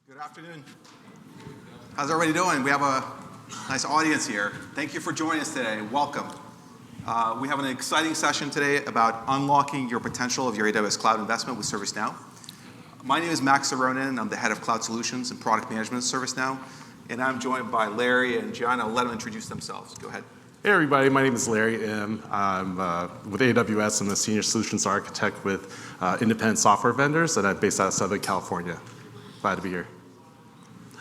Good afternoon. How's everybody doing? We have a nice audience here. Thank you for joining us today. Welcome. We have an exciting session today about unlocking your potential of your AWS Cloud investment with ServiceNow. My name is Max Saronin. I'm the head of Cloud Solutions and Product Management at ServiceNow. And I'm joined by Larry and John. I'll let them introduce themselves. Go ahead. Hey everybody, my name is Larry and I'm with AWS. I'm the Senior Solutions Architect with independent software vendors, and I'm based out of Southern California. Glad to be here.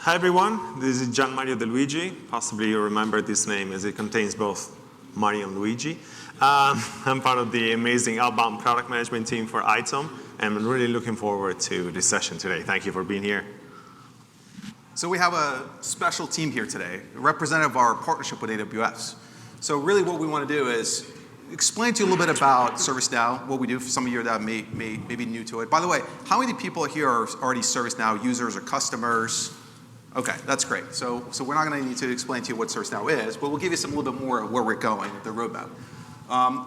Hi everyone, this is Gian Mario De Luigi. Possibly you remember this name as it contains both Mario and Luigi. I'm part of the amazing outbound product management team for ITOM, and I'm really looking forward to this session today. Thank you for being here. So we have a special team here today, a representative of our partnership with AWS. So really what we want to do is explain to you a little bit about ServiceNow, what we do for some of you that may be new to it. By the way, how many people here are already ServiceNow users or customers? Okay, that's great. So we're not going to need to explain to you what ServiceNow is, but we'll give you a little bit more of where we're going, the roadmap.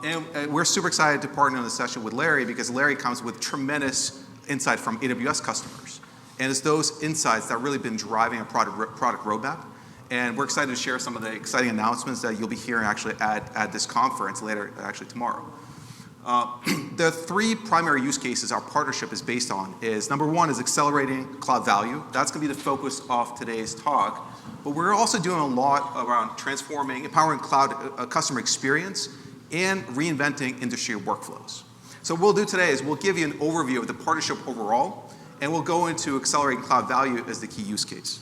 And we're super excited to partner on this session with Larry because Larry comes with tremendous insight from AWS customers. And it's those insights that have really been driving a product roadmap. And we're excited to share some of the exciting announcements that you'll be hearing actually at this conference later, actually tomorrow. The three primary use cases our partnership is based on is, number one is accelerating cloud value. That's going to be the focus of today's talk. But we're also doing a lot around transforming, empowering cloud customer experience and reinventing industry workflows. So what we'll do today is we'll give you an overview of the partnership overall, and we'll go into accelerating cloud value as the key use case.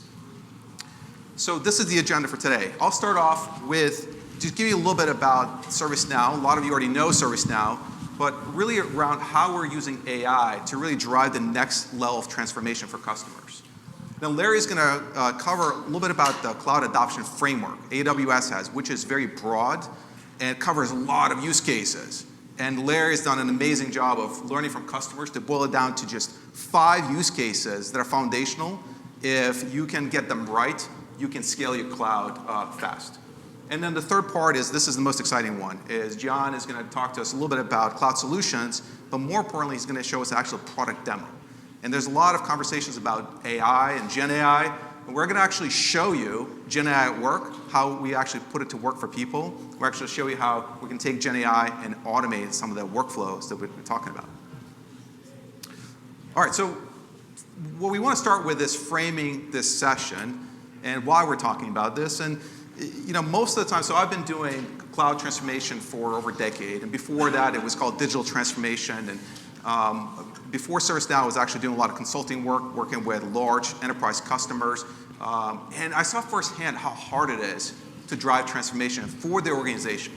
So this is the agenda for today. I'll start off with just give you a little bit about ServiceNow. A lot of you already know ServiceNow, but really around how we're using AI to really drive the next level of transformation for customers. Now Larry's going to cover a little bit about the cloud adoption framework AWS has, which is very broad and covers a lot of use cases. And Larry's done an amazing job of learning from customers to boil it down to just 5 use cases that are foundational. If you can get them right, you can scale your cloud fast. And then the third part is, this is the most exciting one, is John is going to talk to us a little bit about cloud solutions, but more importantly, he's going to show us an actual product demo. And there's a lot of conversations about AI and Gen AI, and we're going to actually show you Gen AI at work, how we actually put it to work for people. We're actually show you how we can take Gen AI and automate some of the workflows that we've been talking about. All right, so what we want to start with is framing this session and why we're talking about this. And you know, most of the time, so I've been doing cloud transformation for over a decade, and before that it was called digital transformation, and before ServiceNow I was actually doing a lot of consulting work, working with large enterprise customers, and I saw firsthand how hard it is to drive transformation for the organization.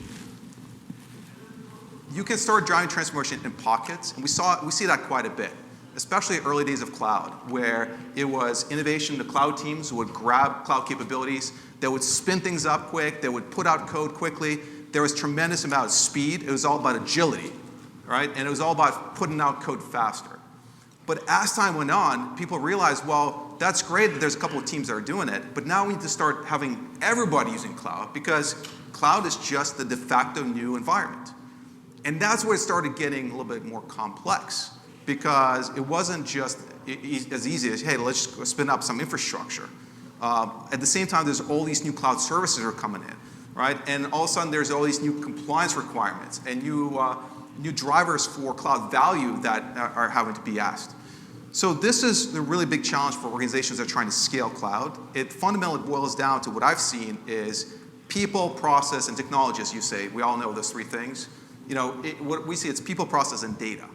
You can start driving transformation in pockets, and we see that quite a bit, especially early days of cloud, where it was innovation. The cloud teams would grab cloud capabilities, they would spin things up quick, they would put out code quickly. There was tremendous amount of speed. It was all about agility, right? And it was all about putting out code faster. But as time went on, people realized, well, that's great that there's a couple of teams that are doing it, but now we need to start having everybody using cloud because cloud is just the de facto new environment. And that's where it started getting a little bit more complex, because it wasn't just as easy as, hey, let's just spin up some infrastructure. At the same time, there's all these new cloud services are coming in, right? And all of a sudden, there's all these new compliance requirements and new drivers for cloud value that are having to be asked. So this is the really big challenge for organizations that are trying to scale cloud. It fundamentally boils down to what I've seen is people, process, and technology, as you say. We all know those 3 things. You know, what we see, it's people, process, and data.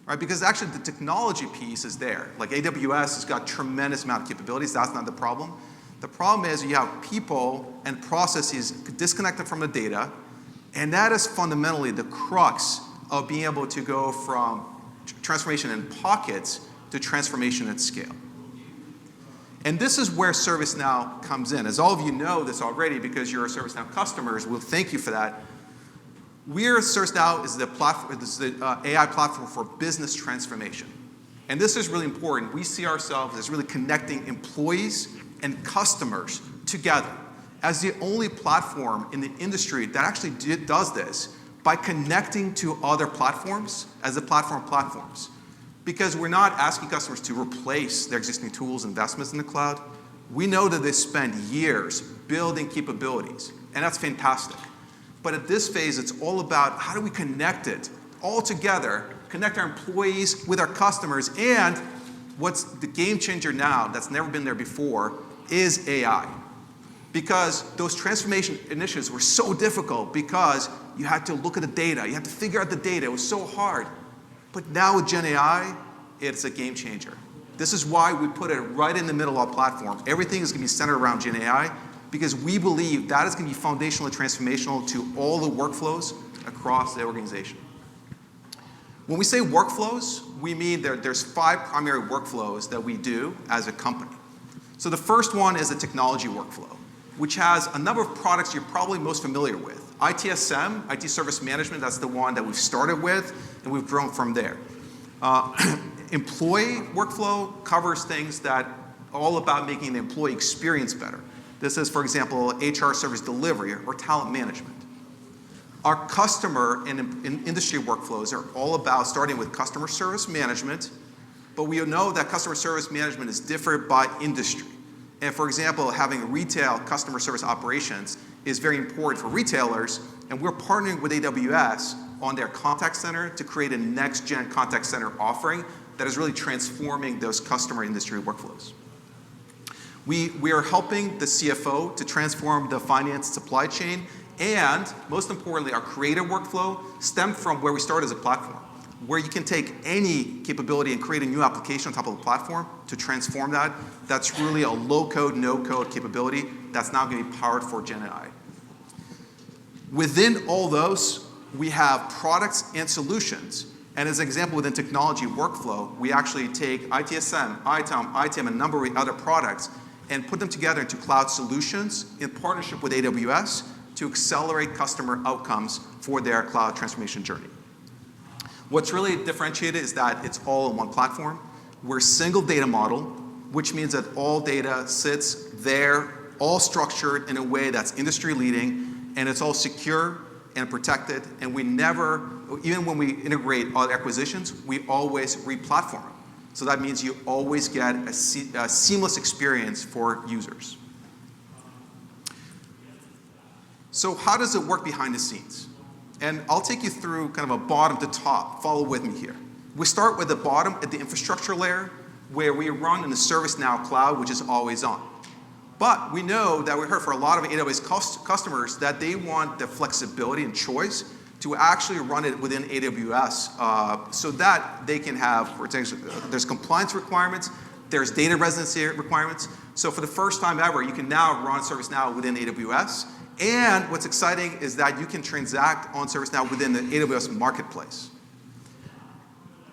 Right, because actually the technology piece is there. Like AWS has got tremendous amount of capabilities. That's not the problem. The problem is you have people and processes disconnected from the data, and that is fundamentally the crux of being able to go from transformation in pockets to transformation at scale. And this is where ServiceNow comes in. As all of you know this already because you're ServiceNow customers, we'll thank you for that. ServiceNow is the platform, this is the AI platform for business transformation. And this is really important. We see ourselves as really connecting employees and customers together as the only platform in the industry that actually does this by connecting to other platforms as the platform of platforms. Because we're not asking customers to replace their existing tools, investments in the cloud. We know that they spend years building capabilities, and that's fantastic. But at this phase, it's all about how do we connect it all together, connect our employees with our customers, and what's the game changer now that's never been there before is AI. Because those transformation initiatives were so difficult because you had to look at the data, you had to figure out the data, it was so hard. But now with Gen AI, it's a game changer. This is why we put it right in the middle of our platform. Everything is going to be centered around Gen AI because we believe that is going to be foundational and transformational to all the workflows across the organization. When we say workflows, we mean there's 5 primary workflows that we do as a company. So the first one is a technology workflow, which has a number of products you're probably most familiar with. ITSM, IT Service Management, that's the one that we've started with, and we've grown from there. Employee workflow covers things that are all about making the employee experience better. This is, for example, HR service delivery or talent management. Our customer and industry workflows are all about starting with customer service management, but we know that customer service management is different by industry. And for example, having retail customer service operations is very important for retailers, and we're partnering with AWS on their contact center to create a next-gen contact center offering that is really transforming those customer industry workflows. We are helping the CFO to transform the finance supply chain, and most importantly, our creative workflow stemmed from where we started as a platform, where you can take any capability and create a new application on top of the platform to transform that. That's really a low-code, no-code capability that's now going to be powered for Gen AI. Within all those, we have products and solutions. And as an example, within technology workflow, we actually take ITSM, ITAM, and a number of other products and put them together into cloud solutions in partnership with AWS to accelerate customer outcomes for their cloud transformation journey. What's really differentiated is that it's all in one platform. We're a single data model, which means that all data sits there, all structured in a way that's industry leading, and it's all secure and protected, and we never, even when we integrate all acquisitions, we always re-platform them. So that means you always get a seamless experience for users. So how does it work behind the scenes? And I'll take you through kind of a bottom to top. Follow with me here. We start with the bottom at the infrastructure layer, where we run in the ServiceNow Cloud, which is always on. But we know that we heard for a lot of AWS customers that they want the flexibility and choice to actually run it within AWS so that they can have, there's compliance requirements, there's data residency requirements. So for the first time ever, you can now run ServiceNow within AWS. And what's exciting is that you can transact on ServiceNow within the AWS marketplace.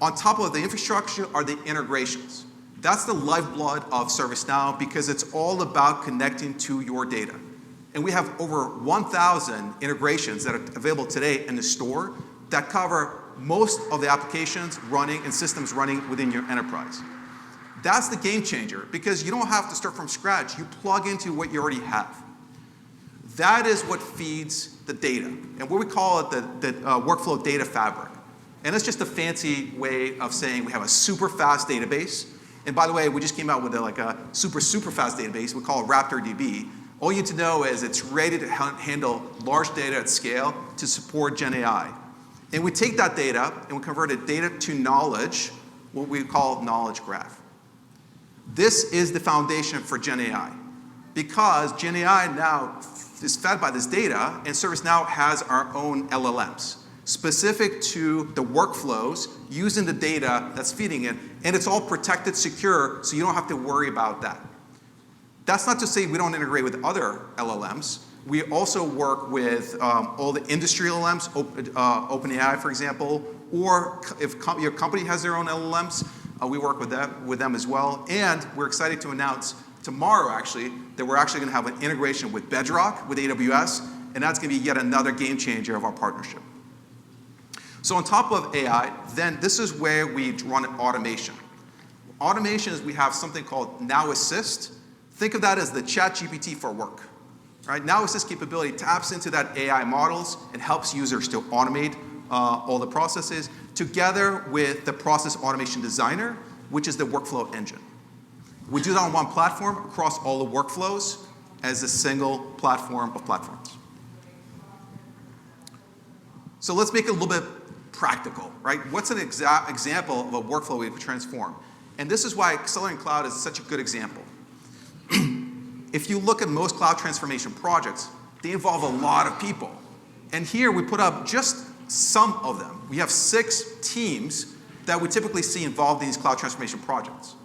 On top of the infrastructure are the integrations. That's the lifeblood of ServiceNow because it's all about connecting to your data. And we have over 1,000 integrations that are available today in the store that cover most of the applications running and systems running within your enterprise. That's the game changer because you don't have to start from scratch. You plug into what you already have. That is what feeds the data. And what we call it the workflow data fabric. And it's just a fancy way of saying we have a super fast database. And by the way, we just came out with a super fast database. We call it RaptorDB. All you need to know is it's ready to handle large data at scale to support Gen AI. And we take that data and we convert it data to knowledge, what we call knowledge graph. This is the foundation for Gen AI. Because Gen AI now is fed by this data, and ServiceNow has our own LLMs specific to the workflows using the data that's feeding it, and it's all protected, secure, so you don't have to worry about that. That's not to say we don't integrate with other LLMs. We also work with all the industry LLMs, OpenAI, for example, or if your company has their own LLMs, we work with them as well. And we're excited to announce tomorrow, actually, that we're actually going to have an integration with Bedrock, with AWS, and that's going to be yet another game changer of our partnership. So on top of AI, then this is where we run automation. Automation is we have something called Now Assist. Think of that as the ChatGPT for work. Right? Now Assist capability taps into that AI models and helps users to automate all the processes together with the Process Automation Designer, which is the workflow engine. We do that on one platform across all the workflows as a single platform of platforms. So let's make it a little bit practical, right? What's an example of a workflow we could transform? And this is why Accelerating Cloud is such a good example. If you look at most cloud transformation projects, they involve a lot of people. And here we put up just some of them. We have 6 teams that we typically see involved in these cloud transformation projects.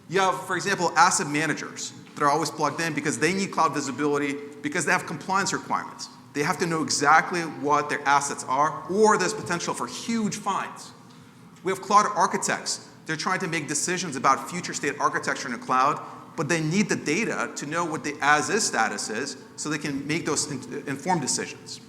You have, for example, asset managers that are always plugged in because they need cloud visibility because they have compliance requirements. They have to know exactly what their assets are, or there's potential for huge fines. We have cloud architects. They're trying to make decisions about future state architecture in the cloud, but they need the data to know what the as-is status is so they can make those informed decisions.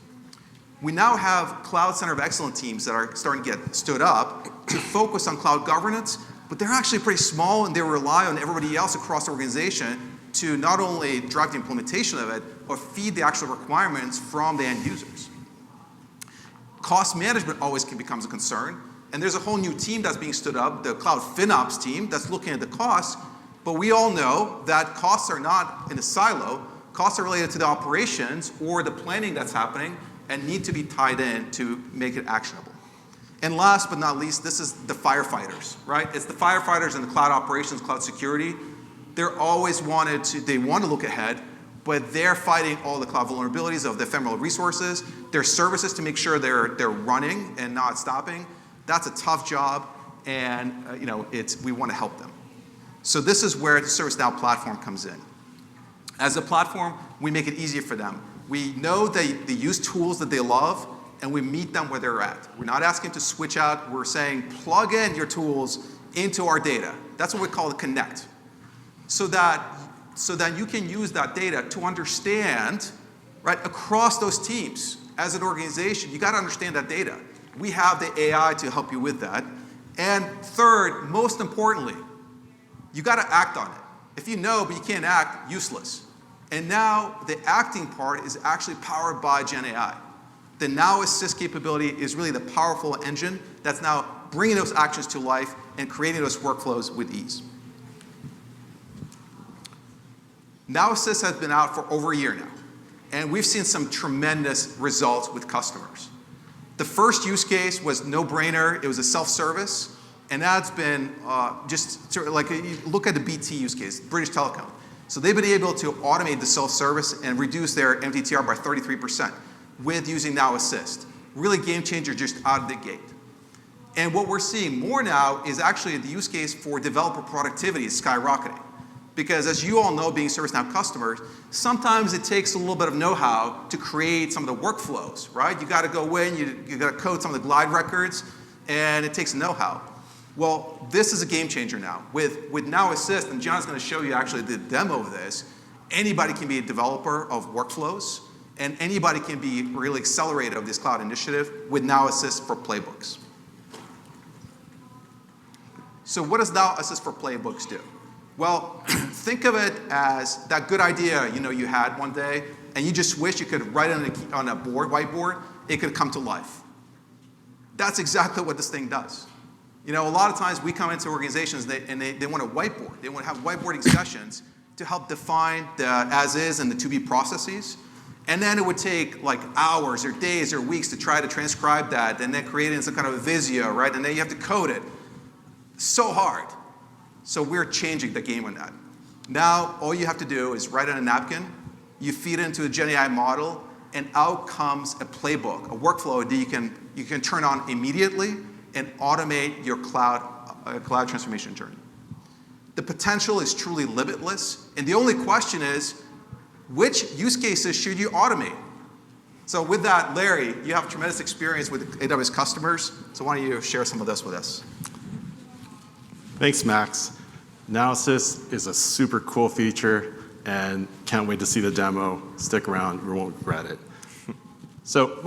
We now have Cloud Center of Excellence teams that are starting to get stood up to focus on cloud governance, but they're actually pretty small and they rely on everybody else across the organization to not only drive the implementation of it, but feed the actual requirements from the end users. Cost management always becomes a concern, and there's a whole new team that's being stood up, the Cloud FinOps team, that's looking at the costs, but we all know that costs are not in a silo. Costs are related to the operations or the planning that's happening and need to be tied in to make it actionable. And last but not least, this is the firefighters, right? It's the firefighters in the cloud operations, cloud security. They want to look ahead, but they're fighting all the cloud vulnerabilities of the ephemeral resources, their services to make sure they're running and not stopping. That's a tough job, and we want to help them. So this is where the ServiceNow platform comes in. As a platform, we make it easier for them. We know they use tools that they love, and we meet them where they're at. We're not asking to switch out. We're saying plug in your tools into our data. That's what we call the connect. So that you can use that data to understand, right, across those teams. As an organization, you got to understand that data. We have the AI to help you with that. And third, most importantly, you got to act on it. If you know but you can't act, useless. And now the acting part is actually powered by Gen AI. The Now Assist capability is really the powerful engine that's now bringing those actions to life and creating those workflows with ease. Now Assist has been out for over a year now, and we've seen some tremendous results with customers. The first use case was no-brainer. It was a self-service, and that's been just sort of like, look at the BT use case, British Telecom. So they've been able to automate the self-service and reduce their MTTR by 33% with using Now Assist. Really game changer just out of the gate. And what we're seeing more now is actually the use case for developer productivity is skyrocketing. Because as you all know, being ServiceNow customers, sometimes it takes a little bit of know-how to create some of the workflows, right? You got to go in, you got to code some of the glide records, and it takes know-how. Well, this is a game changer now. With Now Assist, and John's going to show you actually the demo of this, anybody can be a developer of workflows, and anybody can be really accelerated of this cloud initiative with Now Assist for playbooks. So what does Now Assist for playbooks do? Well, think of it as that good idea you had one day, and you just wish you could write on a whiteboard, it could come to life. That's exactly what this thing does. A lot of times we come into organizations and they want a whiteboard. They want to have whiteboarding sessions to help define the as-is and the to-be processes. And then it would take like hours or days or weeks to try to transcribe that and then create it in some kind of a Visio, right? And then you have to code it. So hard. So we're changing the game on that. Now, all you have to do is write on a napkin, you feed it into a Gen AI model, and out comes a playbook, a workflow that you can turn on immediately and automate your cloud transformation journey. The potential is truly limitless, and the only question is, which use cases should you automate? So with that, Larry, you have tremendous experience with AWS customers, so why don't you share some of this with us? Thanks, Max. Now Assist is a super cool feature, and can't wait to see the demo. Stick around, you won't regret it. So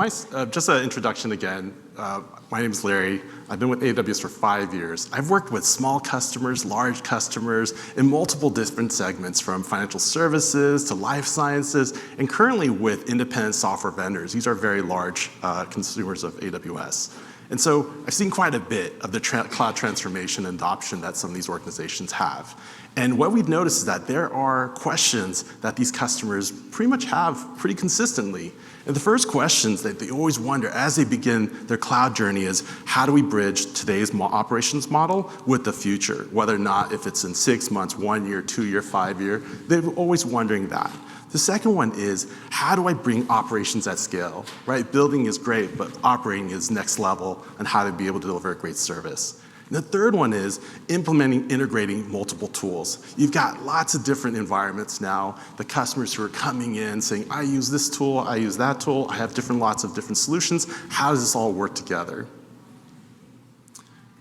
just an introduction again. My name is Larry. I've been with AWS for 5 years. I've worked with small customers, large customers, in multiple different segments, from financial services to life sciences, and currently with independent software vendors. These are very large consumers of AWS. And so I've seen quite a bit of the cloud transformation and adoption that some of these organizations have. And what we've noticed is that there are questions that these customers pretty much have pretty consistently. And the first questions that they always wonder as they begin their cloud journey is, how do we bridge today's operations model with the future? Whether or not if it's in 6 months, 1 year, 2 year, 5 year, they're always wondering that. The second one is, how do I bring operations at scale, right? Building is great, but operating is next level, and how to be able to deliver a great service. And the third one is integrating multiple tools. You've got lots of different environments now. The customers who are coming in saying, I use this tool, I use that tool, I have lots of different solutions. How does this all work together?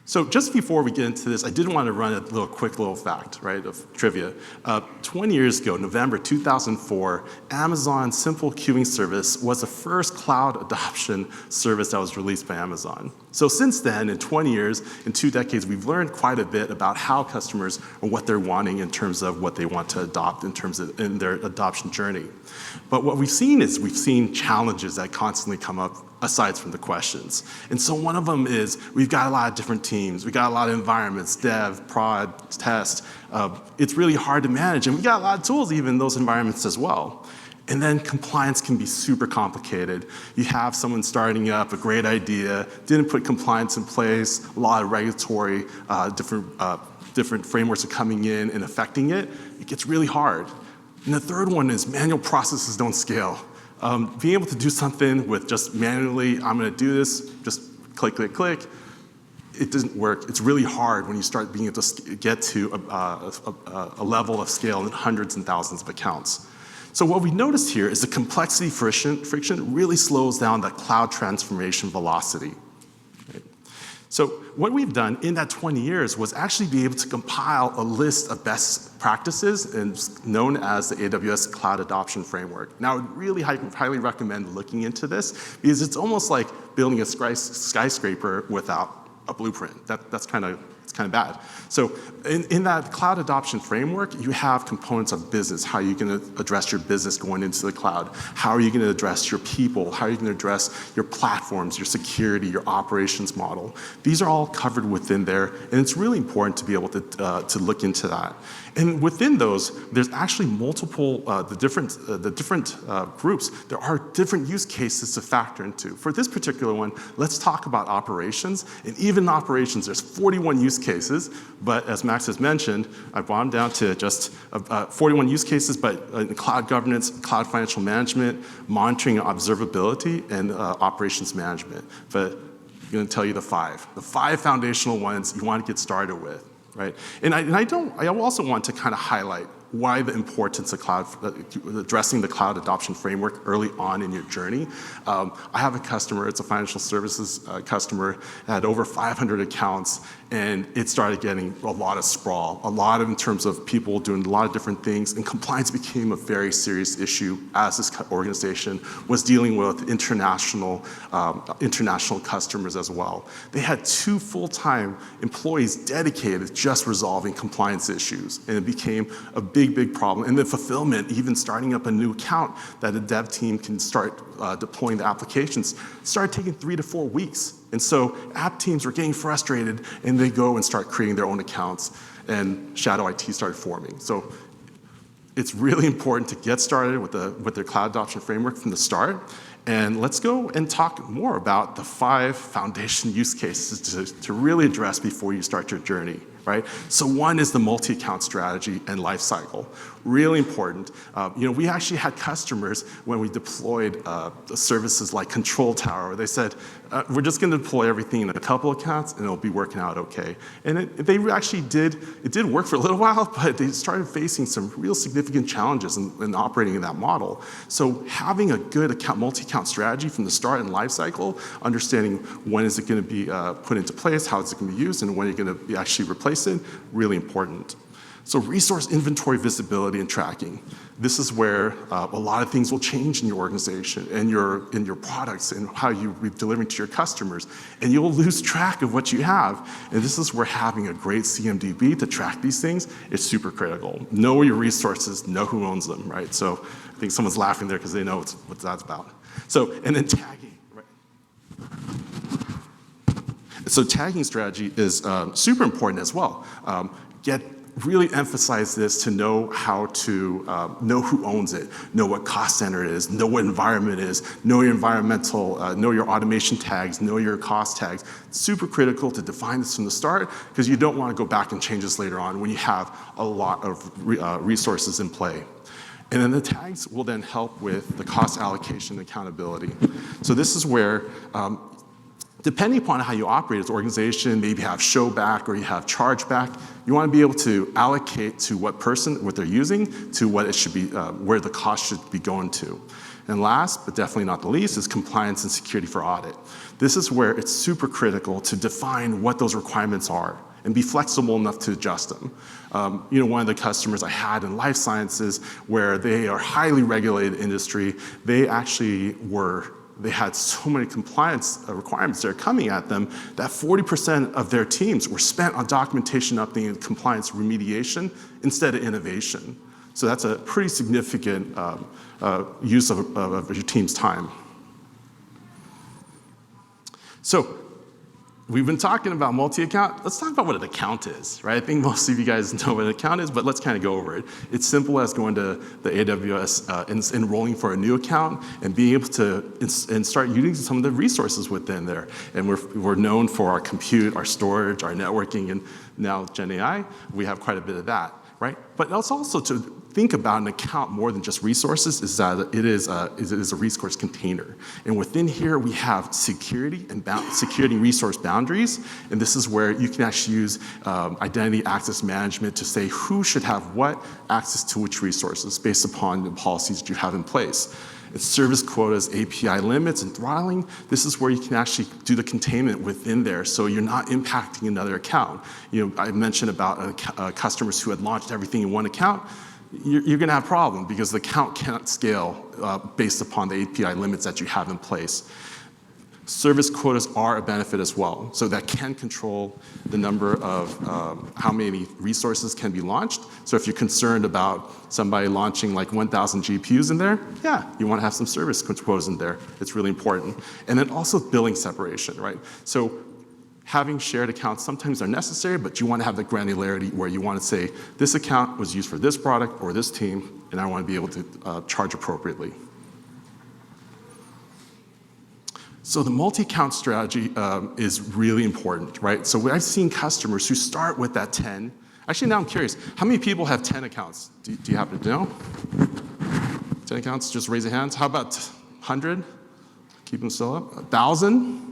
So just before we get into this, I did want to run a quick little fact, right, of trivia. 20 years ago, November 2004, Amazon's Simple Queuing service was the first cloud adoption service that was released by Amazon. So since then, in 20 years, in 2 decades, we've learned quite a bit about how customers and what they're wanting in terms of what they want to adopt in their adoption journey. But what we've seen challenges that constantly come up aside from the questions. And so one of them is we've got a lot of different teams. We've got a lot of environments, dev, prod, test. It's really hard to manage. And we got a lot of tools even in those environments as well. And then compliance can be super complicated. You have someone starting up, a great idea, didn't put compliance in place, a lot of regulatory, different frameworks are coming in and affecting it. It gets really hard. And the third one is manual processes don't scale. Being able to do something with just manually, I'm going to do this, just click, click, click, it doesn't work. It's really hard when you start being able to get to a level of scale in hundreds and thousands of accounts. So what we noticed here is the complexity friction really slows down the cloud transformation velocity. Right? So what we've done in that 20 years was actually be able to compile a list of best practices and known as the AWS Cloud Adoption Framework. Now, I would really highly recommend looking into this because it's almost like building a skyscraper without a blueprint. That's kind of bad. So in that cloud adoption framework, you have components of business. How are you going to address your business going into the cloud? How are you going to address your people? How are you going to address your platforms, your security, your operations model? These are all covered within there, and it's really important to be able to look into that. And within those, there's actually multiple, the different groups, there are different use cases to factor into. For this particular one, let's talk about operations. And even in operations, there's 41 use cases, but as Max has mentioned, I brought them down to just 41 use cases, but in cloud governance, cloud financial management, monitoring and observability, and operations management. But I'm going to tell you the five foundational ones you want to get started with. Right? And I also want to kind of highlight why the importance of addressing the cloud adoption framework early on in your journey. I have a customer, it's a financial services customer, had over 500 accounts, and it started getting a lot of sprawl, a lot of in terms of people doing a lot of different things, and compliance became a very serious issue as this organization was dealing with international customers as well. They had 2 full-time employees dedicated to just resolving compliance issues, and it became a big problem. And the fulfillment, even starting up a new account that a dev team can start deploying the applications, started taking 3 to 4 weeks. And so app teams were getting frustrated, and they go and start creating their own accounts, and shadow IT started forming. So it's really important to get started with their cloud adoption framework from the start. And let's go and talk more about the 5 foundation use cases to really address before you start your journey, right? So one is the multi-account strategy and lifecycle. Really important. We actually had customers when we deployed services like Control Tower. They said, we're just going to deploy everything in a couple accounts, and it'll be working out okay. And it did work for a little while, but they started facing some real significant challenges in operating in that model. So having a good multi-account strategy from the start and life cycle, understanding when is it going to be put into place, how is it going to be used, and when you're going to actually replace it, really important. So resource inventory visibility and tracking. This is where a lot of things will change in your organization and in your products and how you be delivering to your customers. And you'll lose track of what you have. And this is where having a great CMDB to track these things is super critical. Know your resources, know who owns them, right? So I think someone's laughing there because they know what that's about. So, and then tagging. So tagging strategy is super important as well. Really emphasize this to know how to know who owns it, know what cost center it is, know what environment it is, know your environmental, know your automation tags, know your cost tags. It's super critical to define this from the start because you don't want to go back and change this later on when you have a lot of resources in play. And then the tags will then help with the cost allocation and accountability. So this is where depending upon how you operate as an organization, maybe you have show back or you have charge back, you want to be able to allocate to what they're using, to what it should be, where the cost should be going to. And last, but definitely not the least, is compliance and security for audit. This is where it's super critical to define what those requirements are and be flexible enough to adjust them. One of the customers I had in life sciences, where they are highly regulated industry, they had so many compliance requirements that are coming at them that 40% of their teams were spent on documentation updating and compliance remediation instead of innovation. So that's a pretty significant use of your team's time. So we've been talking about multi-account. Let's talk about what an account is, right? I think most of you guys know what an account is, but let's kind of go over it. It's simple as going to the AWS and enrolling for a new account and being able to and start using some of the resources within there. And we're known for our compute, our storage, our networking, and now Gen AI. We have quite a bit of that, right? But it's also to think about an account more than just resources is that it is a resource container. And within here, we have security and security resource boundaries. And this is where you can actually use identity access management to say who should have what access to which resources based upon the policies that you have in place. It's service quotas, API limits, and throttling. This is where you can actually do the containment within there so you're not impacting another account. I mentioned about customers who had launched everything in one account. You're going to have a problem because the account cannot scale based upon the API limits that you have in place. Service quotas are a benefit as well, so that can control the number of how many resources can be launched. So if you're concerned about somebody launching like 1,000 GPUs in there, yeah, you want to have some service quotas in there. It's really important. And then also billing separation, right? So having shared accounts sometimes are necessary, but you want to have the granularity where you want to say, this account was used for this product or this team, and I want to be able to charge appropriately. So the multi-account strategy is really important, right? So I've seen customers who start with that 10. Actually, now I'm curious, how many people have 10 accounts? Do you happen to know? 10 accounts, just raise your hands. How about 100? Keep them still up. 1,000?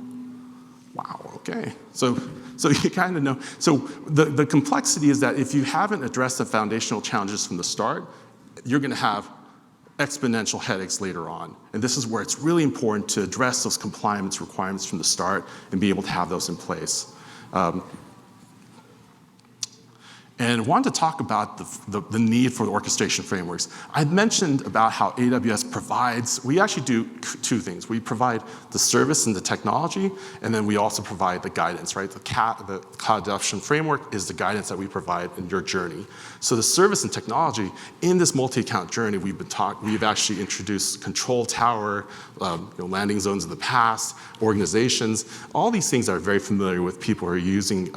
Wow, okay. So you kind of know. So the complexity is that if you haven't addressed the foundational challenges from the start, you're going to have exponential headaches later on. And this is where it's really important to address those compliance requirements from the start and be able to have those in place. And I wanted to talk about the need for the orchestration frameworks. I mentioned about how AWS provides, we actually do two things. We provide the service and the technology, and then we also provide the guidance, right? The Cloud Adoption Framework is the guidance that we provide in your journey. So the service and technology, in this multi-account journey, we've actually introduced control tower, landing zones in the past, organizations. All these things are very familiar with people who are using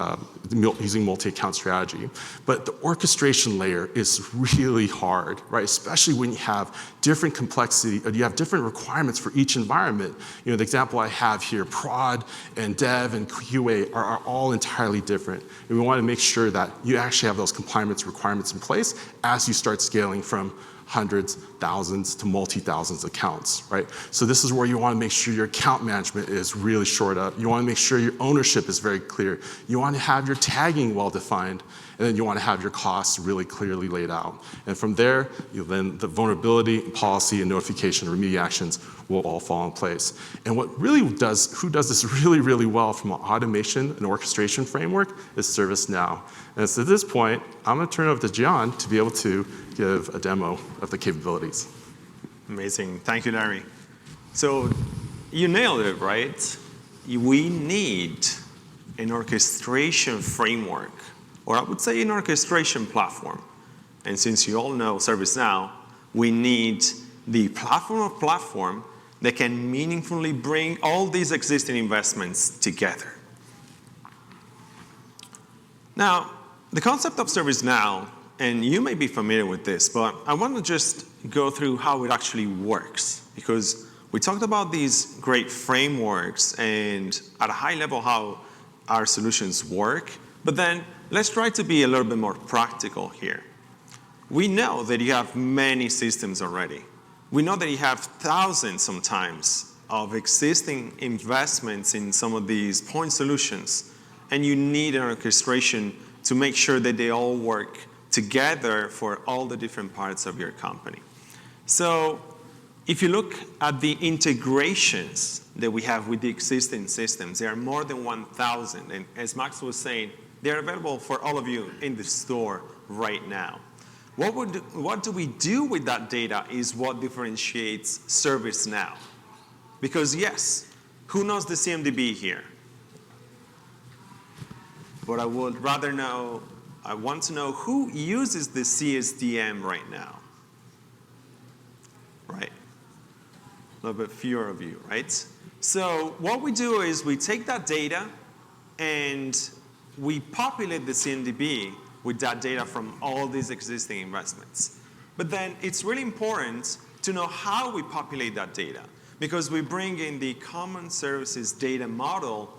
multi-account strategy. But the orchestration layer is really hard, right? Especially when you have different complexity, or you have different requirements for each environment. The example I have here, prod and dev and QA are all entirely different. And we want to make sure that you actually have those compliance requirements in place as you start scaling from hundreds, thousands to multi-thousands accounts, right? So this is where you want to make sure your account management is really shored up. You want to make sure your ownership is very clear. You want to have your tagging well-defined, and then you want to have your costs really clearly laid out. And from there, then the vulnerability, policy, and notification and remediation actions will all fall in place. And who does this really, really well from an automation and orchestration framework is ServiceNow. And so at this point, I'm going to turn it over to John to be able to give a demo of the capabilities. Amazing. Thank you, Larry. So you nailed it, right? We need an orchestration framework, or I would say an orchestration platform. And since you all know ServiceNow, we need the platform of platform that can meaningfully bring all these existing investments together. Now, the concept of ServiceNow, and you may be familiar with this, but I want to just go through how it actually works, because we talked about these great frameworks and at a high level how our solutions work, but then let's try to be a little bit more practical here. We know that you have many systems already. We know that you have thousands sometimes of existing investments in some of these point solutions, and you need an orchestration to make sure that they all work together for all the different parts of your company. So if you look at the integrations that we have with the existing systems, there are more than 1,000. And as Max was saying, they're available for all of you in the store right now. What do we do with that data is what differentiates ServiceNow. Because yes, who knows the CMDB here? But I would rather know, I want to know who uses the CSDM right now. Right? A little bit fewer of you, right? So what we do is we take that data and we populate the CMDB with that data from all these existing investments. But then it's really important to know how we populate that data, because we bring in the common services data model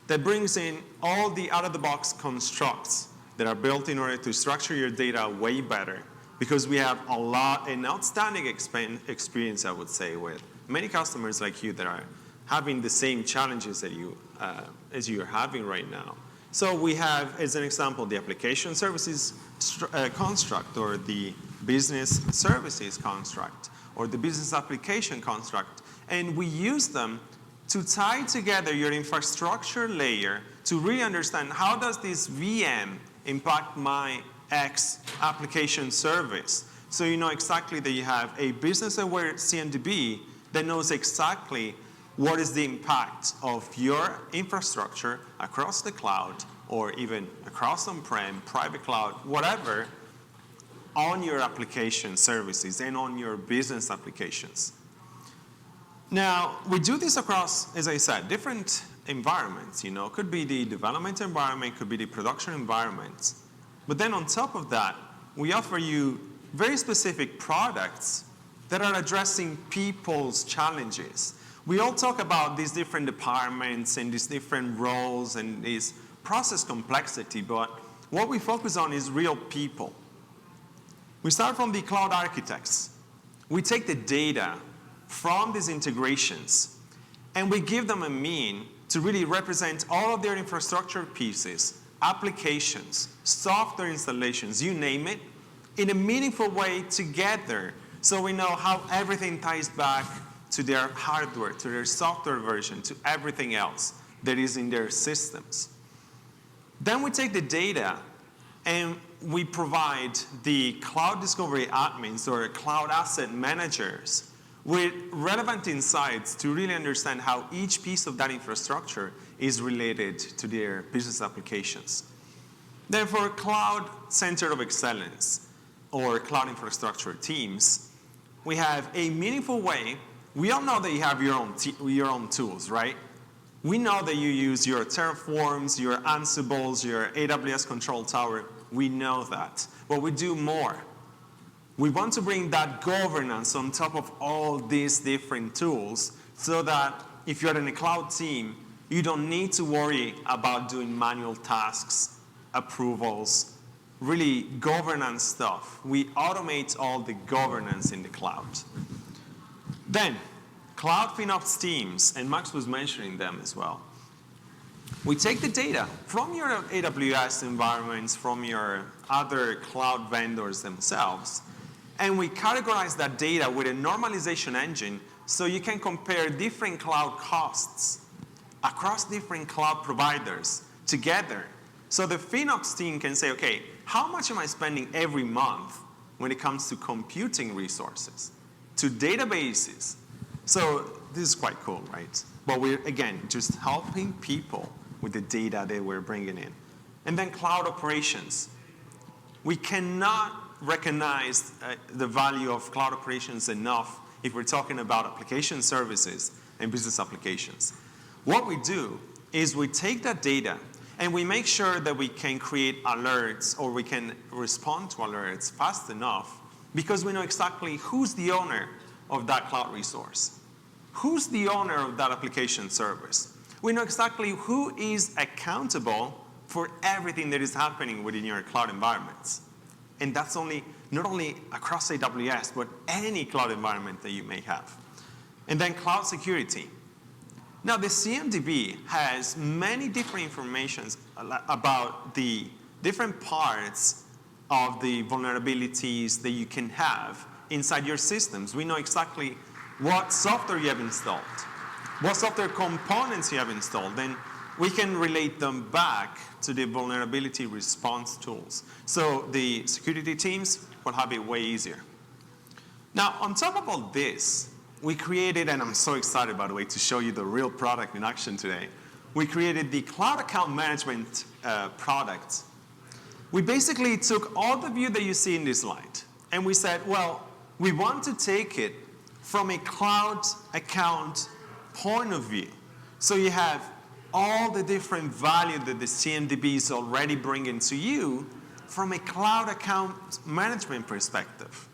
that brings in all the out-of-the-box constructs that are built in order to structure your data way better, because we have an outstanding experience, I would say, with many customers like you that are having the same challenges that you, as you are having right now. So we have, as an example, the application services construct, or the business services construct, or the business application construct, and we use them to tie together your infrastructure layer to really understand how does this VM impact my X application service. So you know exactly that you have a business-aware CMDB that knows exactly what is the impact of your infrastructure across the cloud, or even across on-prem, private cloud, whatever, on your application services and on your business applications. Now, we do this across, as I said, different environments. You know, could be the development environment, could be the production environment. But then on top of that, we offer you very specific products that are addressing people's challenges. We all talk about these different departments and these different roles and this process complexity, but what we focus on is real people. We start from the cloud architects. We take the data from these integrations, and we give them a mean to really represent all of their infrastructure pieces, applications, software installations, you name it, in a meaningful way together, so we know how everything ties back to their hardware, to their software version, to everything else that is in their systems. Then we take the data and we provide the cloud discovery admins, or cloud asset managers, with relevant insights to really understand how each piece of that infrastructure is related to their business applications. Then for Cloud Center of Excellence, or cloud infrastructure teams, we have a meaningful way. We all know that you have your own tools, right? We know that you use your Terraforms, your Ansibles, your AWS Control Tower. We know that. But we do more. We want to bring that governance on top of all these different tools, so that if you're in a cloud team, you don't need to worry about doing manual tasks, approvals, really governance stuff. We automate all the governance in the cloud. Then, Cloud FinOps teams, and Max was mentioning them as well. We take the data from your AWS environments, from your other cloud vendors themselves, and we categorize that data with a normalization engine, so you can compare different cloud costs across different cloud providers together. So the FinOps team can say, okay, how much am I spending every month when it comes to computing resources, to databases? So this is quite cool, right? But we're, again, just helping people with the data that we're bringing in. And then cloud operations. We cannot recognize the value of cloud operations enough if we're talking about application services and business applications. What we do is we take that data And we make sure that we can create alerts or we can respond to alerts fast enough because we know exactly who's the owner of that cloud resource. Who's the owner of that application service? We know exactly who is accountable for everything that is happening within your cloud environments. And that's not only across AWS, but any cloud environment that you may have. And then cloud security. Now, the CMDB has many different informations about the different parts of the vulnerabilities that you can have inside your systems. We know exactly what software you have installed, what software components you have installed, and we can relate them back to the vulnerability response tools. So the security teams will have it way easier. Now, on top of all this, we created, and I'm so excited, by the way, to show you the real product in action today. We created the Cloud Account Management product. We basically took all the view that you see in this slide, and we said, well, we want to take it from a cloud account point of view. So you have all the different value that the CMDB is already bringing to you from a cloud account management perspective.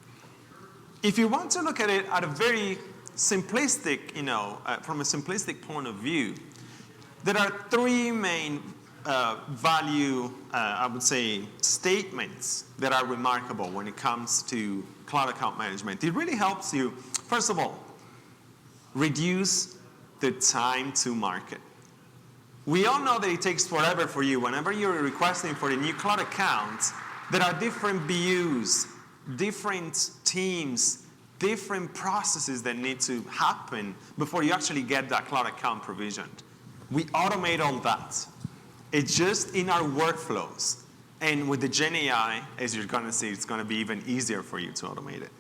If you want to look at it at a very simplistic, from a simplistic point of view, there are three main value, I would say, statements that are remarkable when it comes to cloud account management. It really helps you, first of all, reduce the time to market. We all know that it takes forever for you. Whenever you're requesting for a new cloud account, there are different BUs, different teams, different processes that need to happen before you actually get that cloud account provisioned. We automate all that. It's just in our workflows. And with the Gen AI, as you're going to see, it's going to be even easier for you to automate it.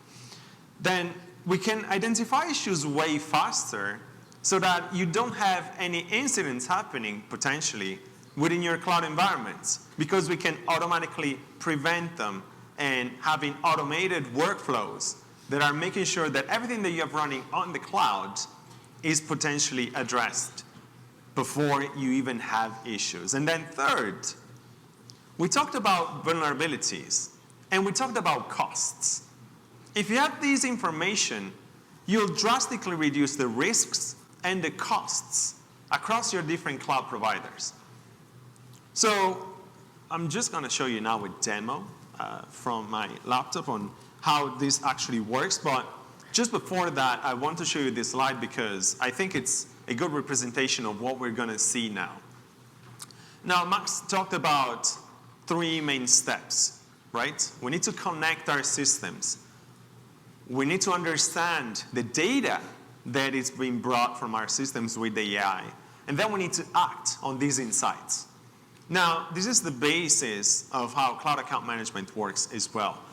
Then we can identify issues way faster so that you don't have any incidents happening potentially within your cloud environments, because we can automatically prevent them and having automated workflows that are making sure that everything that you have running on the cloud is potentially addressed before you even have issues. And then third, we talked about vulnerabilities and we talked about costs. If you have this information, you'll drastically reduce the risks and the costs across your different cloud providers. So I'm just going to show you now a demo from my laptop on how this actually works. But just before that, I want to show you this slide because I think it's a good representation of what we're going to see now. Now, Max talked about three main steps, right? We need to connect our systems. We need to understand the data that is being brought from our systems with the AI. And then we need to act on these insights. Now, this is the basis of how cloud account management works as well.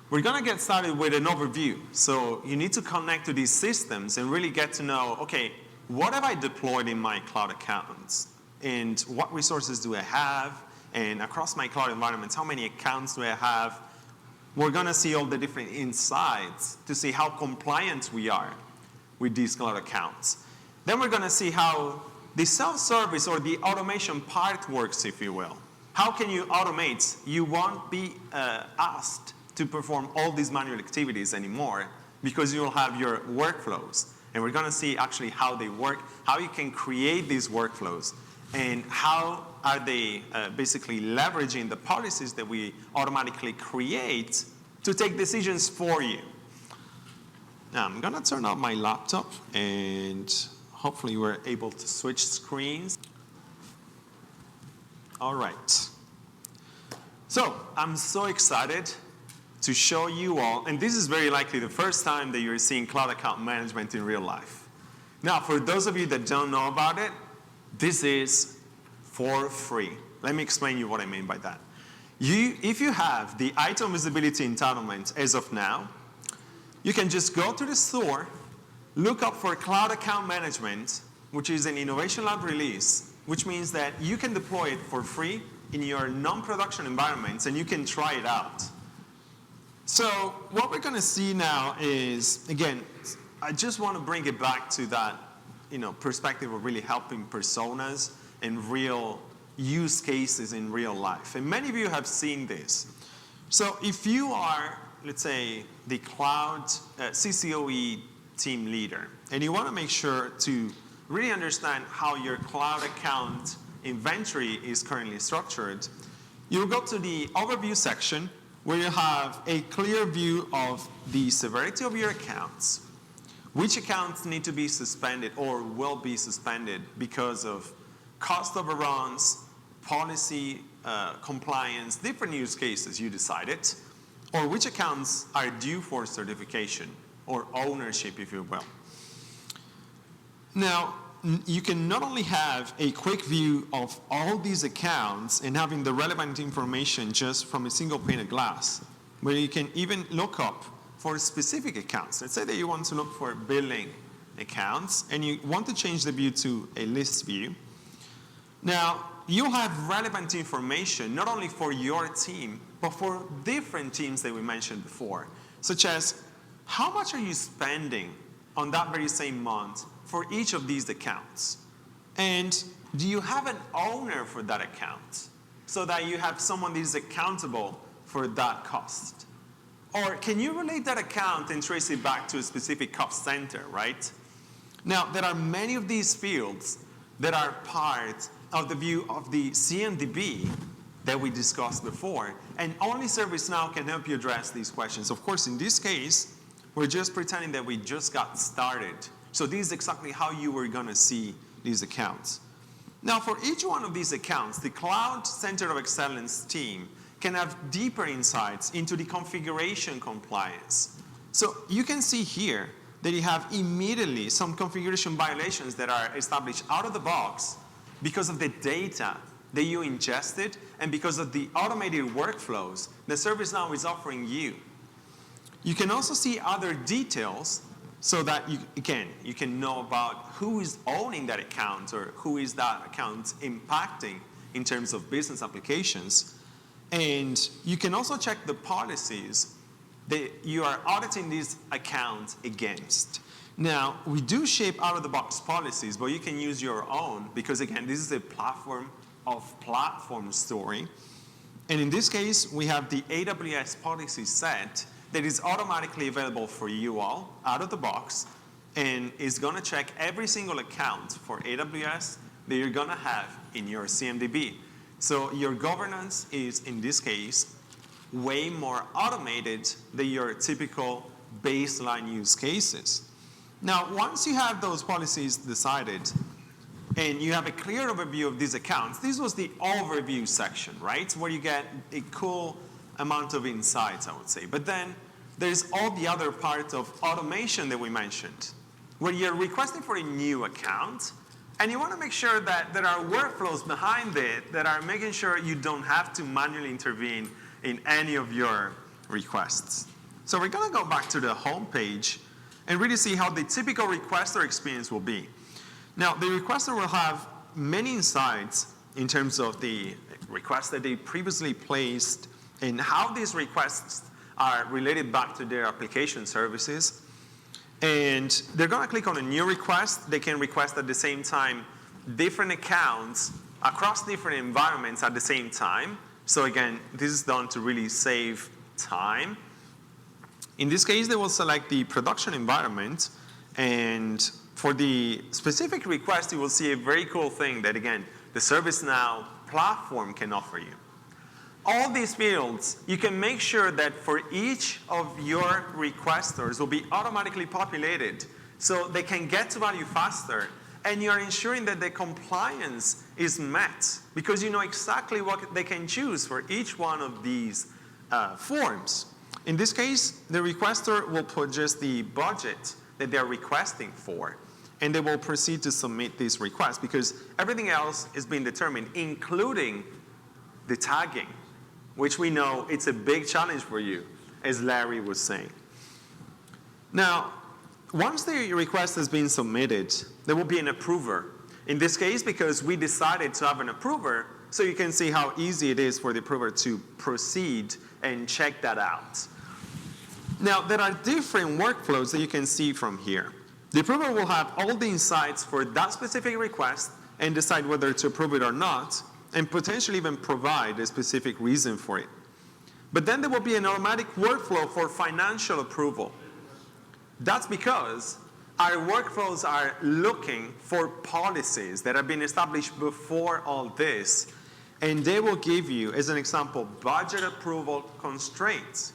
We're going to get started with an overview. So you need to connect to these systems and really get to know, okay, what have I deployed in my cloud accounts? And what resources do I have? And across my cloud environments, how many accounts do I have? We're going to see all the different insights to see how compliant we are with these cloud accounts. Then we're going to see how the self-service or the automation part works, if you will. How can you automate? You won't be asked to perform all these manual activities anymore because you'll have your workflows. And we're going to see actually how they work, how you can create these workflows, and how are they basically leveraging the policies that we automatically create to take decisions for you. Now, I'm going to turn off my laptop, and hopefully we're able to switch screens. All right. So I'm so excited to show you all, and this is very likely the first time that you're seeing cloud account management in real life. Now, for those of you that don't know about it, this is for free. Let me explain you what I mean by that. If you have the item visibility entitlement as of now, you can just go to the store, look up for Cloud Account Management, which is an Innovation Lab release, which means that you can deploy it for free in your non-production environments, and you can try it out. So what we're going to see now is, again, I just want to bring it back to that perspective of really helping personas and real use cases in real life. And many of you have seen this. So if you are, let's say, the cloud CCOE team leader, and you want to make sure to really understand how your cloud account inventory is currently structured, you'll go to the overview section where you have a clear view of the severity of your accounts, which accounts need to be suspended or will be suspended because of cost overruns, policy compliance, different use cases you decided, or which accounts are due for certification or ownership, if you will. Now, you can not only have a quick view of all these accounts and having the relevant information just from a single pane of glass, but you can even look up for specific accounts. Let's say that you want to look for billing accounts and you want to change the view to a list view. Now, you'll have relevant information not only for your team, but for different teams that we mentioned before, such as how much are you spending on that very same month for each of these accounts? And do you have an owner for that account so that you have someone that is accountable for that cost? Or can you relate that account and trace it back to a specific cost center, right? Now, there are many of these fields that are part of the view of the CMDB that we discussed before, and only ServiceNow can help you address these questions. Of course, in this case, we're just pretending that we just got started. So this is exactly how you were going to see these accounts. Now, for each one of these accounts, the Cloud Center of Excellence team can have deeper insights into the configuration compliance. So you can see here that you have immediately some configuration violations that are established out of the box because of the data that you ingested and because of the automated workflows that ServiceNow is offering you. You can also see other details so that you can know about who is owning that account or who is that account impacting in terms of business applications. And you can also check the policies that you are auditing this account against. Now, we do shape out-of-the-box policies, but you can use your own because, again, this is a platform of platform story. And in this case, we have the AWS policy set that is automatically available for you all out of the box and is going to check every single account for AWS that you're going to have in your CMDB. So your governance is, in this case, way more automated than your typical baseline use cases. Now, once you have those policies decided and you have a clear overview of these accounts, this was the overview section, right? Where you get a cool amount of insights, I would say. But then there's all the other parts of automation that we mentioned, where you're requesting for a new account, and you want to make sure that there are workflows behind it that are making sure you don't have to manually intervene in any of your requests. So we're going to go back to the home page and really see how the typical requester experience will be. Now, the requester will have many insights in terms of the requests that they previously placed and how these requests are related back to their application services. And they're going to click on a new request. They can request at the same time different accounts across different environments at the same time. So again, this is done to really save time. In this case, they will select the production environment. And for the specific request, you will see a very cool thing that, again, the ServiceNow platform can offer you. All these fields, you can make sure that for each of your requesters will be automatically populated so they can get to value faster, and you're ensuring that the compliance is met because you know exactly what they can choose for each one of these forms. In this case, the requester will put just the budget that they're requesting for, and they will proceed to submit this request because everything else is being determined, including the tagging, which we know it's a big challenge for you, as Larry was saying. Now, once the request has been submitted, there will be an approver. In this case, because we decided to have an approver, so you can see how easy it is for the approver to proceed and check that out. Now, there are different workflows that you can see from here. The approver will have all the insights for that specific request and decide whether to approve it or not. and potentially even provide a specific reason for it. But then there will be an automatic workflow for financial approval. That's because our workflows are looking for policies that have been established before all this, and they will give you, as an example, budget approval constraints.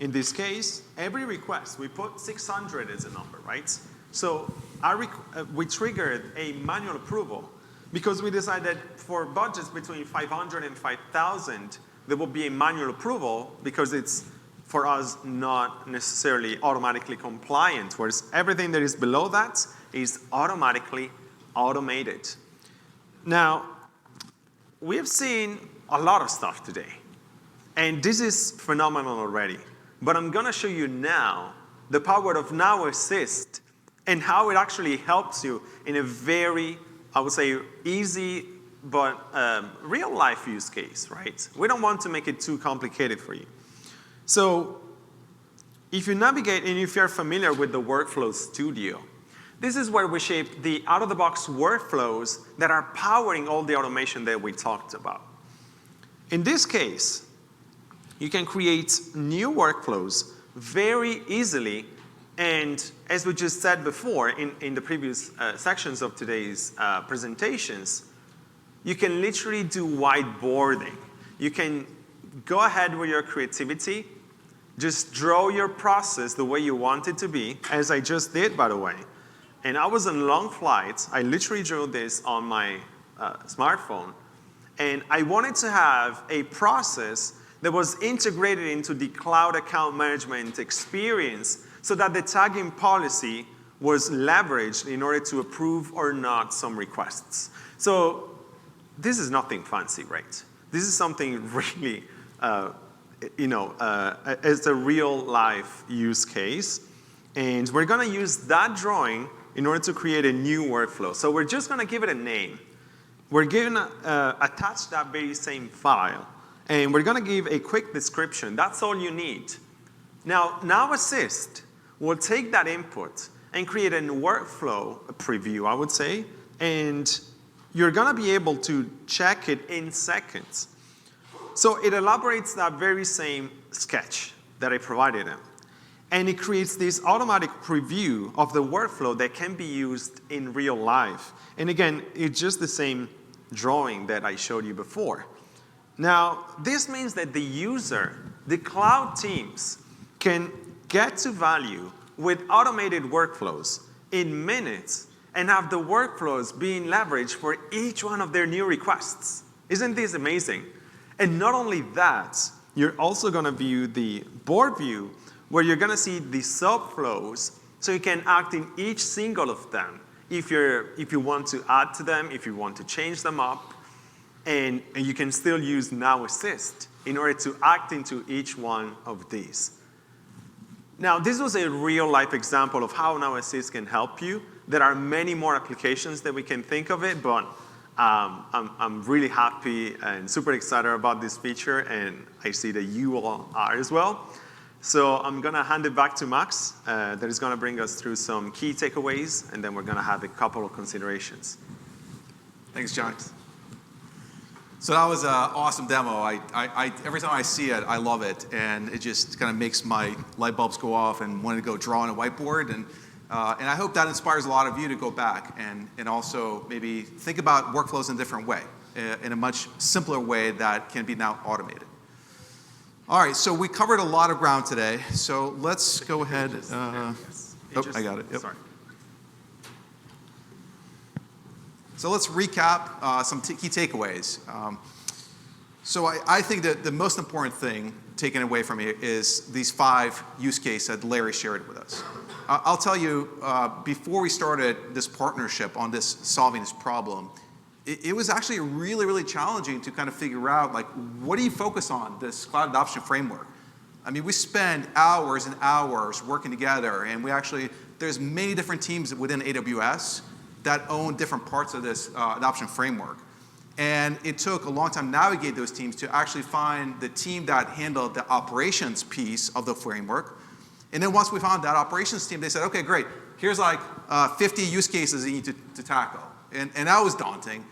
In this case, every request, we put 600 as a number, right? So we triggered a manual approval because we decided for budgets between 500 and 5,000, there will be a manual approval because it's, for us, not necessarily automatically compliant, whereas everything that is below that is automatically automated. Now, we have seen a lot of stuff today, and this is phenomenal already. But I'm going to show you now the power of Now Assist and how it actually helps you in a very, I would say, easy but real-life use case, right? We don't want to make it too complicated for you. So if you navigate and if you're familiar with the Workflow Studio, this is where we shape the out-of-the-box workflows that are powering all the automation that we talked about. In this case, you can create new workflows very easily, and as we just said before in the previous sections of today's presentations, you can literally do whiteboarding. You can go ahead with your creativity, just draw your process the way you want it to be, as I just did, by the way. And I was on long flights. I literally drew this on my smartphone. And I wanted to have a process that was integrated into the cloud account management experience so that the tagging policy was leveraged in order to approve or not some requests. So this is nothing fancy, right? This is something really, it's a real life use case. And we're going to use that drawing in order to create a new workflow. So we're just going to give it a name. We're going to attach that very same file. And we're going to give a quick description. That's all you need. Now Assist will take that input and create a workflow, a preview, I would say, and you're going to be able to check it in seconds. So it elaborates that very same sketch that I provided him. And it creates this automatic preview of the workflow that can be used in real life. And again, it's just the same drawing that I showed you before. Now, this means that the user, the cloud teams, can get to value with automated workflows in minutes and have the workflows being leveraged for each one of their new requests. Isn't this amazing? And not only that, you're also going to view the board view where you're going to see the subflows so you can act in each single of them if you want to add to them, if you want to change them up. And you can still use Now Assist in order to act into each one of these. Now, this was a real-life example of how Now Assist can help you. There are many more applications that we can think of it, but I'm really happy and super excited about this feature, and I see that you all are as well. So I'm going to hand it back to Max that is going to bring us through some key takeaways, and then we're going to have a couple of considerations. Thanks, John. So that was an awesome demo. Every time I see it, I love it, and it just kind of makes my light bulbs go off and want to go draw on a whiteboard. And I hope that inspires a lot of you to go back and also maybe think about workflows in a different way, in a much simpler way that can be now automated. All right, so we covered a lot of ground today. So let's go ahead. I got it. Yep. Sorry. So let's recap some key takeaways. So I think that the most important thing taken away from here is these 5 use cases that Larry shared with us. I'll tell you, before we started this partnership on this solving this problem, it was actually really, really challenging to kind of figure out, like, what do you focus on, this cloud adoption framework? I mean, we spend hours and hours working together, and there's many different teams within AWS that own different parts of this adoption framework. And it took a long time to navigate those teams to actually find the team that handled the operations piece of the framework. And then once we found that operations team, they said, okay, great, here's like 50 use cases you need to tackle. And that was daunting.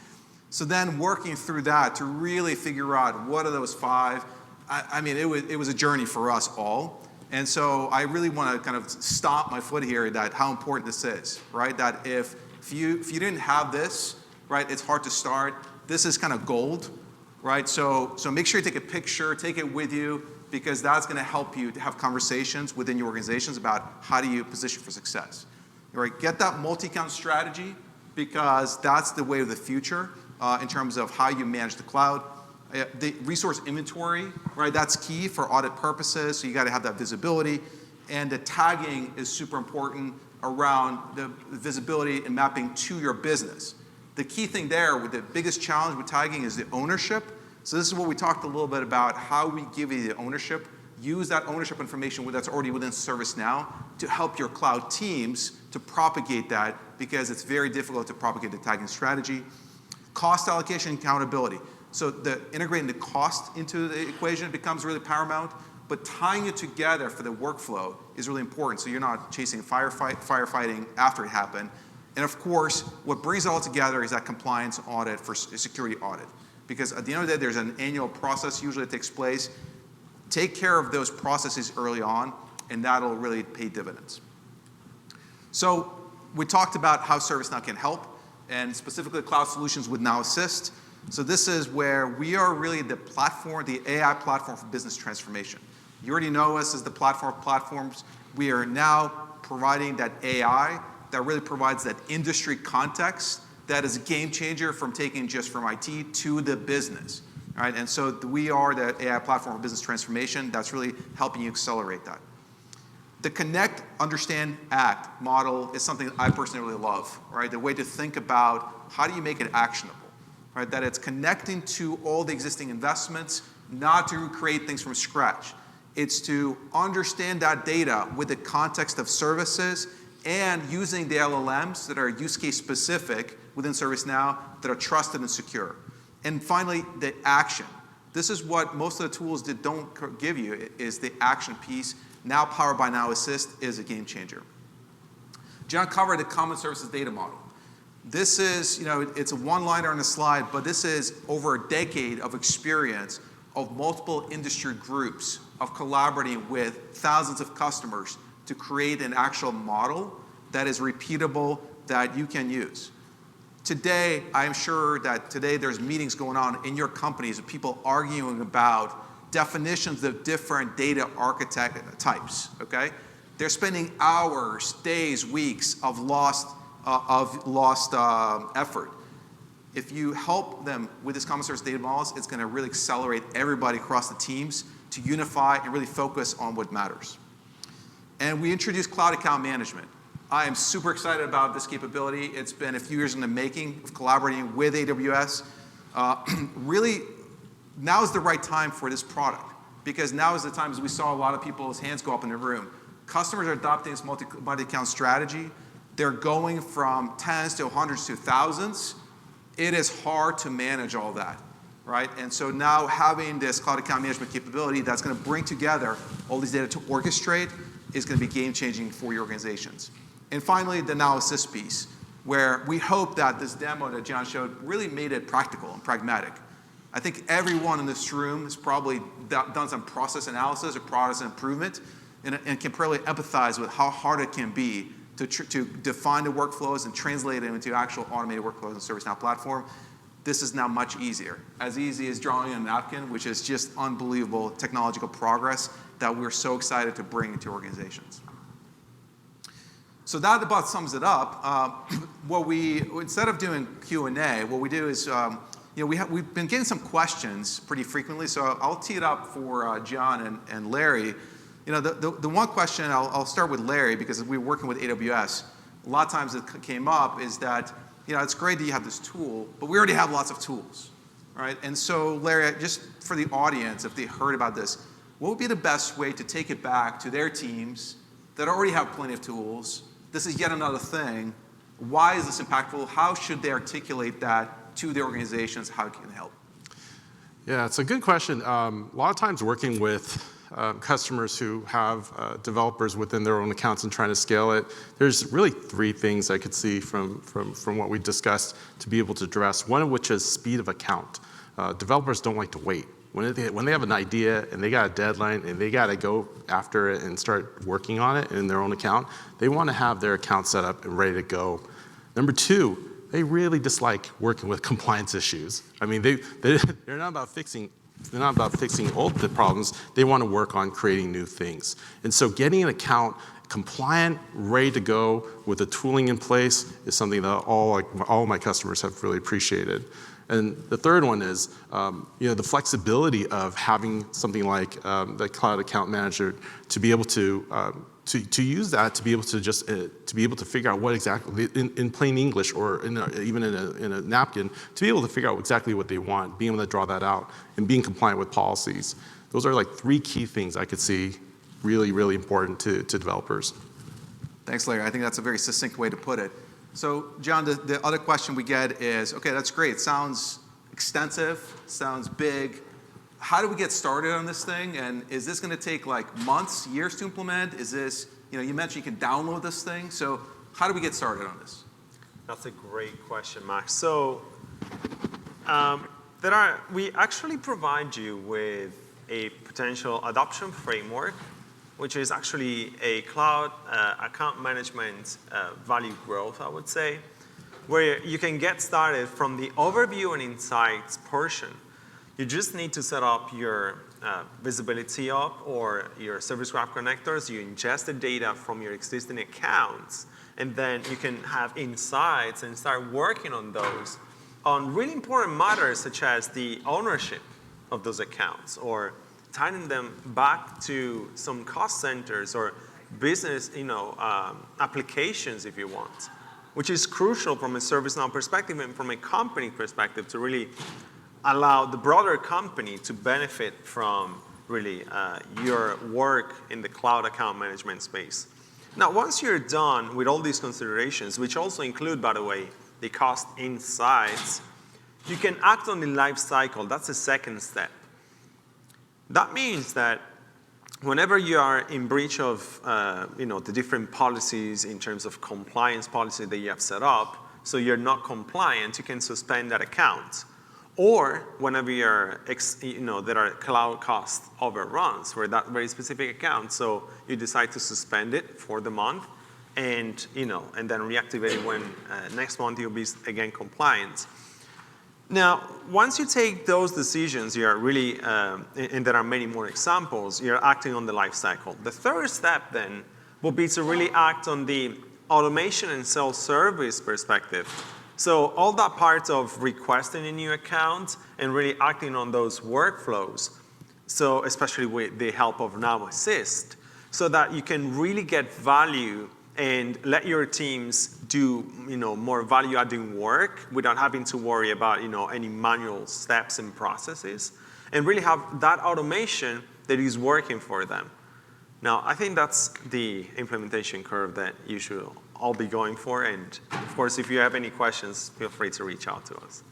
So then working through that to really figure out what are those 5, I mean, it was a journey for us all. And so I really want to kind of stomp my foot here that how important this is, right? That if you didn't have this, right, it's hard to start. This is kind of gold, right? So make sure you take a picture, take it with you, because that's going to help you to have conversations within your organizations about how do you position for success. Right? Get that multi-account strategy, because that's the way of the future in terms of how you manage the cloud. The resource inventory, right? That's key for audit purposes, so you got to have that visibility. And the tagging is super important around the visibility and mapping to your business. The key thing there, with the biggest challenge with tagging, is the ownership. So this is what we talked a little bit about, how we give you the ownership. Use that ownership information that's already within ServiceNow to help your cloud teams to propagate that, because it's very difficult to propagate the tagging strategy. Cost allocation and accountability. So integrating the cost into the equation becomes really paramount, but tying it together for the workflow is really important, so you're not chasing firefighting after it happened. And of course, what brings it all together is that compliance audit for security audit. Because at the end of the day, there's an annual process usually that takes place. Take care of those processes early on, and that'll really pay dividends. So we talked about how ServiceNow can help, and specifically cloud solutions with Now Assist. So this is where we are really the platform, the AI platform for business transformation. You already know us as the platform of platforms. We are now providing that AI that really provides that industry context that is a game changer from taking just from IT to the business. All right? And so we are the AI platform for business transformation that's really helping you accelerate that. The connect, understand, act model is something I personally really love. Right? The way to think about how do you make it actionable. Right? That it's connecting to all the existing investments, not to create things from scratch. It's to understand that data with the context of services and using the LLMs that are use case specific within ServiceNow that are trusted and secure. And finally, the action. This is what most of the tools that don't give you, is the action piece. Now powered by Now Assist is a game changer. John covered the common services data model. This is, it's a one-liner on the slide, but this is over a decade of experience of multiple industry groups of collaborating with thousands of customers to create an actual model that is repeatable, that you can use. Today, I'm sure that today there's meetings going on in your companies of people arguing about definitions of different data architect types, okay? They're spending hours, days, weeks of lost effort. If you help them with this common service data models, it's going to really accelerate everybody across the teams to unify and really focus on what matters. And we introduced cloud account management. I am super excited about this capability. It's been a few years in the making of collaborating with AWS. Really, now is the right time for this product, because now is the time, as we saw a lot of people's hands go up in the room. Customers are adopting this multi-account strategy. They're going from tens to hundreds to thousands. It is hard to manage all that, right? And so now having this cloud account management capability that's going to bring together all these data to orchestrate is going to be game-changing for your organizations. And finally, the Now Assist piece, where we hope that this demo that John showed really made it practical and pragmatic. I think everyone in this room has probably done some process analysis or process improvement and can probably empathize with how hard it can be to define the workflows and translate them into actual automated workflows in the ServiceNow platform. This is now much easier. As easy as drawing on a napkin, which is just unbelievable technological progress that we're so excited to bring into organizations. So that about sums it up. Instead of doing Q&A, what we do is, we've been getting some questions pretty frequently, so I'll tee it up for John and Larry. The one question, I'll start with Larry, because we're working with AWS. A lot of times it came up is that, it's great that you have this tool, but we already have lots of tools, right? And so Larry, just for the audience, if they heard about this, what would be the best way to take it back to their teams that already have plenty of tools? This is yet another thing. Why is this impactful? How should they articulate that to their organizations? How can it help? Yeah, it's a good question. A lot of times working with customers who have developers within their own accounts and trying to scale it, there's really three things I could see from what we discussed to be able to address, one of which is speed of account. Developers don't like to wait. When they have an idea and they got a deadline and they got to go after it and start working on it in their own account, they want to have their account set up and ready to go. Number two, they really dislike working with compliance issues. I mean, they're not about fixing old problems. They want to work on creating new things. And so getting an account compliant, ready to go with the tooling in place is something that all my customers have really appreciated. And the third one is the flexibility of having something like the Cloud Account Manager to be able to use that to be able to just to be able to figure out what exactly in plain English or even in a napkin to be able to figure out exactly what they want, being able to draw that out, and being compliant with policies. Those are like three key things I could see really, really important to developers. Thanks, Larry. I think that's a very succinct way to put it. So, John, the other question we get is, okay, that's great. Sounds extensive, sounds big. How do we get started on this thing? And is this going to take like months, years to implement? Is this, you mentioned you can download this thing. So how do we get started on this? That's a great question, Max. So we actually provide you with a potential adoption framework, which is actually a cloud account management value growth, I would say, where you can get started from the overview and insights portion. You just need to set up your visibility up or your service graph connectors. You ingest the data from your existing accounts, and then you can have insights and start working on those on really important matters such as the ownership of those accounts or tying them back to some cost centers or business applications if you want, which is crucial from a ServiceNow perspective and from a company perspective to really allow the broader company to benefit from really your work in the cloud account management space. Now, once you're done with all these considerations, which also include, by the way, the cost insights, you can act on the life cycle. That's the second step. That means that whenever you are in breach of the different policies in terms of compliance policy that you have set up, so you're not compliant, you can suspend that account. Or whenever there are cloud cost overruns for that very specific account, so you decide to suspend it for the month, and then reactivate it when next month you'll be again compliant. Now, once you take those decisions, you're really, and there are many more examples, you're acting on the life cycle. The third step then will be to really act on the automation and self-service perspective. So all that part of requesting a new account and really acting on those workflows, so especially with the help of Now Assist, so that you can really get value and let your teams do more value-adding work without having to worry about any manual steps and processes, and really have that automation that is working for them. Now, I think that's the implementation curve that you should all be going for. And of course, if you have any questions, feel free to reach out to us.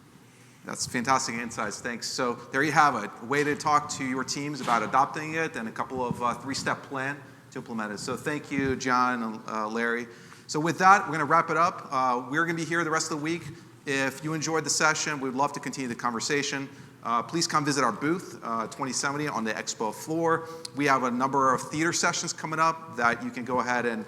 That's fantastic insights. Thanks. So there you have it. A way to talk to your teams about adopting it and a couple of three-step plan to implement it. So thank you, John and Larry. So with that, we're going to wrap it up. We're going to be here the rest of the week. If you enjoyed the session, we'd love to continue the conversation. Please come visit our booth, 2070 on the expo floor. We have a number of theater sessions coming up that you can go ahead and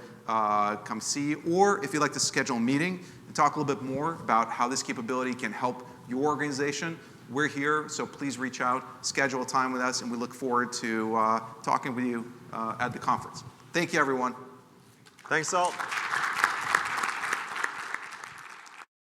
come see. Or if you'd like to schedule a meeting and talk a little bit more about how this capability can help your organization, we're here. So please reach out, schedule a time with us, and we look forward to talking with you at the conference. Thank you, everyone. Thanks all.